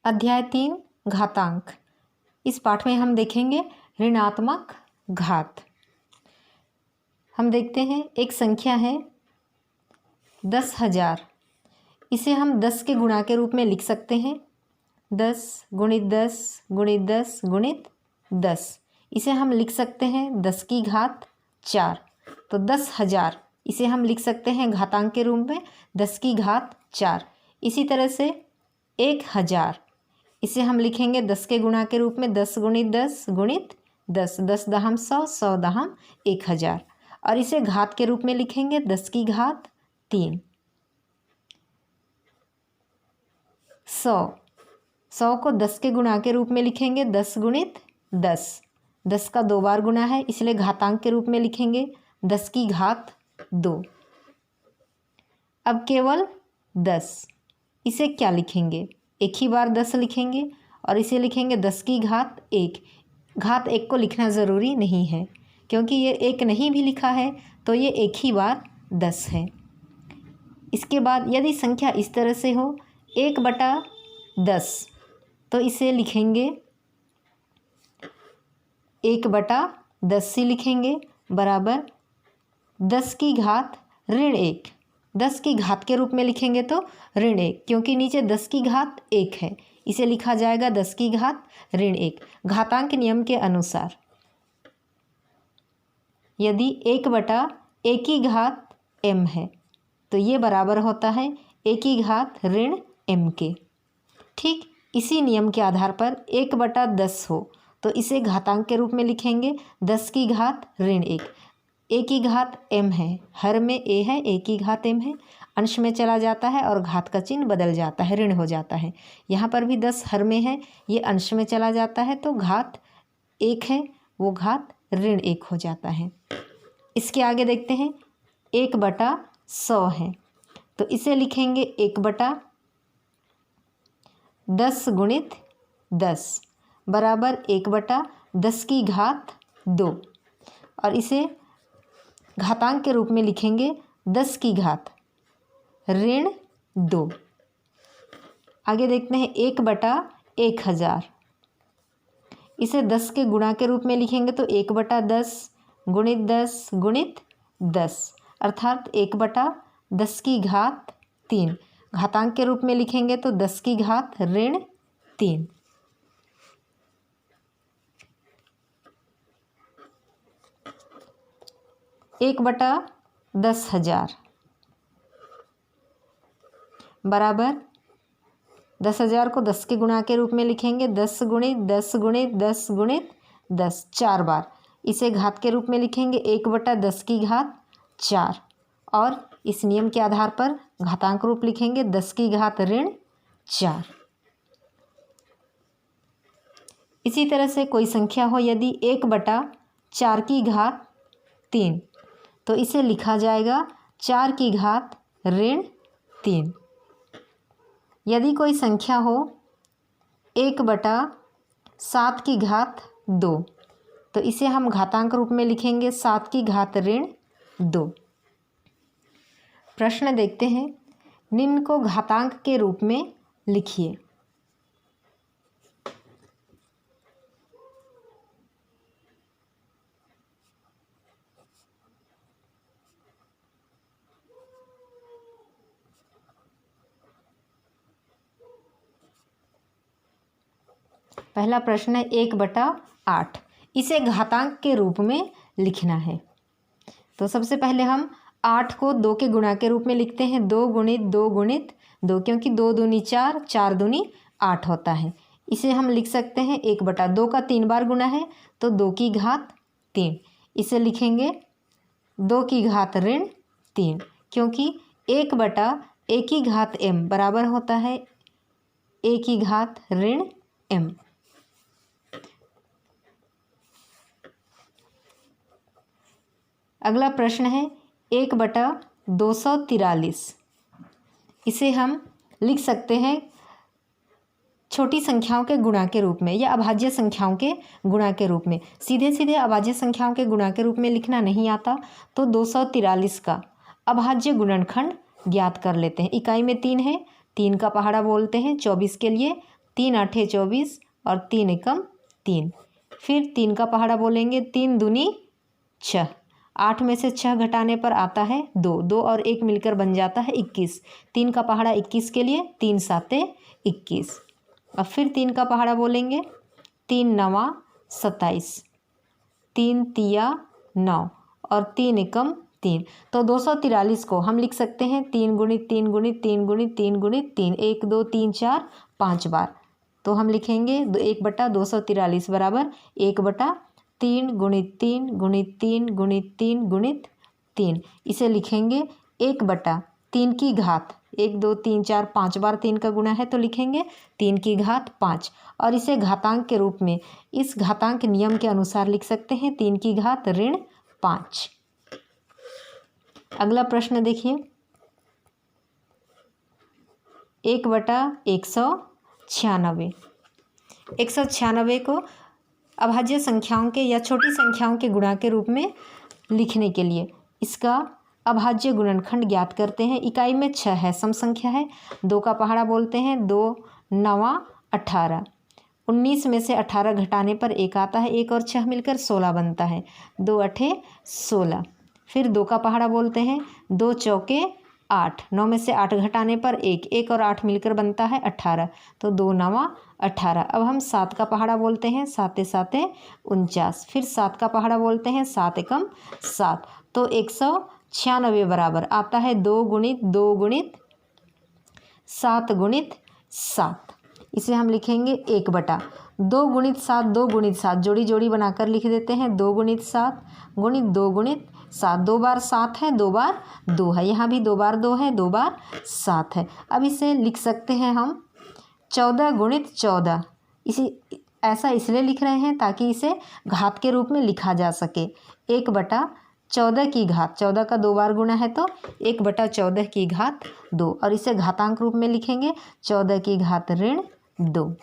अध्याय 3 घातांक। इस पाठ में हम देखेंगे ऋणात्मक घात। हम देखते हैं एक संख्या है 10,000। इसे हम 10 के गुणा के रूप में लिख सकते हैं। 10 गुणित 10 गुणित 10 गुणित 10। इसे हम लिख सकते हैं 10 की घात 4। तो 10,000 इसे हम लिख सकते हैं घातांक के रूप में 10 की घात 4। इसी तरह से 1,000 इसे हम लिखेंगे 10 के गुणा के रूप में 10 गुणित 10 गुणित 10। 10 दहम 100, 100 दहम 1,000 और इसे घात के रूप में लिखेंगे 10 की घात 3। 100 को 10 के गुणा के रूप में लिखेंगे 10 गुणित 10। 10 का 2 बार गुणा है इसलिए घातांक के रूप में लिखेंगे 10 की घात 2। अब केवल 10, इसे क्या लिखेंगे? एक ही बार 10 लिखेंगे और इसे लिखेंगे 10 की घात 1। घात 1 को लिखना ज़रूरी नहीं है क्योंकि ये 1 नहीं भी लिखा है तो ये एक ही बार 10 है। इसके बाद यदि संख्या इस तरह से हो 1/10 तो इसे लिखेंगे 1/10 ही लिखेंगे बराबर 10 की घात ऋण 1। 10 की घात के रूप में लिखेंगे तो ऋण 1 क्योंकि नीचे 10 की घात 1 है, इसे लिखा जाएगा 10 की घात ऋण 1। घातांक नियम के अनुसार यदि 1/1 की घात m है तो ये बराबर होता है 1 की घात ऋण m के। ठीक इसी नियम के आधार पर 1/10 हो तो इसे घातांक के रूप में लिखेंगे 10 की घात ऋण 1। a की घात m है, हर में a है, a की घात m है, अंश में चला जाता है और घात का चिन्ह बदल जाता है, ऋण हो जाता है। यहाँ पर भी 10 हर में है, ये अंश में चला जाता है तो घात 1 है, वो घात ऋण 1 हो जाता है। इसके आगे देखते हैं 1/100 है तो इसे लिखेंगे 1/10 गुणित 10 बराबर 1/10 की घात 2 और इसे घातांक के रूप में लिखेंगे 10 की घात ऋण 2। आगे देखते हैं 1/1000। इसे 10 के गुणा के रूप में लिखेंगे तो 1/10 गुणित 10 गुणित 10 अर्थात 1/10 की घात 3। घातांक के रूप में लिखेंगे तो 10 की घात ऋण 3। एक बटा 10,000 बराबर 10,000 को 10 के गुणा के रूप में लिखेंगे 10 गुणित 10 गुणित 10 गुणित 10 4 बार। इसे घात के रूप में लिखेंगे 1/10 की घात 4 और इस नियम के आधार पर घातांक रूप लिखेंगे 10 की घात ऋण 4। इसी तरह से कोई संख्या हो यदि 1/4 की घात 3 तो इसे लिखा जाएगा 4 की घात ऋण 3। यदि कोई संख्या हो 1/7 की घात 2 तो इसे हम घातांक रूप में लिखेंगे 7 की घात ऋण 2। प्रश्न देखते हैं निम्न को घातांक के रूप में लिखिए। पहला प्रश्न है 1/8, इसे घातांक के रूप में लिखना है। तो सबसे पहले हम 8 को 2 के गुणा के रूप में लिखते हैं 2 गुणित 2 गुणित 2 क्योंकि 2 दूनी 4, 4 दूनी 8 होता है। इसे हम लिख सकते हैं 1/2 का 3 बार गुणा है तो 2 की घात 3। इसे लिखेंगे 2 की घात ऋण 3 क्योंकि 1/1 की घात m बराबर होता है a की घात ऋण m। अगला प्रश्न है 1/243। इसे हम लिख सकते हैं छोटी संख्याओं के गुणा के रूप में या अभाज्य संख्याओं के गुणा के रूप में। सीधे सीधे अभाज्य संख्याओं के गुणा के रूप में लिखना नहीं आता तो 243 का अभाज्य गुणनखंड ज्ञात कर लेते हैं। इकाई में 3 है, 3 का पहाड़ा बोलते हैं, 24 के लिए 3 आठे 24 और 3 एकम 3। फिर 3 का पहाड़ा बोलेंगे, 3 दूनी 6। 8 में से 6 घटाने पर आता है 2, 2 और 1 मिलकर बन जाता है 21। 3 का पहाड़ा 21 के लिए 3 साते 21। अब फिर 3 का पहाड़ा बोलेंगे, 3 नवा 27, 3 तिया 9 और 3 एकम 3। तो 243 को हम लिख सकते हैं 3 गुणित 3 गुणित 3 गुणित 3 गुणित 3, 1 2 3 4 5 बार। तो हम लिखेंगे 1/243 बराबर 1/3 गुणित 3 गुणित 3 गुणित 3 गुणित 3। इसे लिखेंगे 1/3 की घात, 1 2 3 4 5 बार 3 का गुणा है तो लिखेंगे 3 की घात 5। और इसे घातांक के रूप में इस घातांक नियम के अनुसार लिख सकते हैं 3 की घात ऋण 5। अगला प्रश्न देखिए, 1/196। 196 को अभाज्य संख्याओं के या छोटी संख्याओं के गुणा के रूप में लिखने के लिए इसका अभाज्य गुणनखंड ज्ञात करते हैं। इकाई में 6 है, सम संख्या है। 2 का पहाड़ा बोलते हैं, 2 9 18। 19 में से 18 घटाने पर 1 आता है, 1 और 6 मिलकर 16 बनता है, 2 अठे 16। फिर 2 का पहाड़ा बोलते हैं, 2 चौके 8। 9 में से 8 घटाने पर 1, 1 और 8 मिलकर बनता है 18, तो 2 9 18। अब हम 7 का पहाड़ा बोलते हैं, 7 7 49। फिर 7 का पहाड़ा बोलते हैं, 7 एकम 7। तो 196 बराबर आता है 2 गुणित 2 गुणित 7 गुणित 7। इसे हम लिखेंगे 1/2 गुणित 7, 2 गुणित 7 जोड़ी जोड़ी बनाकर लिख देते हैं, 2 गुणित 7 गुणित 2 गुणित 7। 2 बार 7 है, 2 बार 2 है, यहाँ भी 2 बार 2 है, 2 बार 7 है। अब इसे लिख सकते हैं हम 14 गुणित 14। ऐसा इसलिए लिख रहे हैं ताकि इसे घात के रूप में लिखा जा सके। 1/14 की घात, 14 का 2 बार गुणा है तो 1/14 की घात 2, और इसे घातांक रूप में लिखेंगे 14 की घात ऋण 2।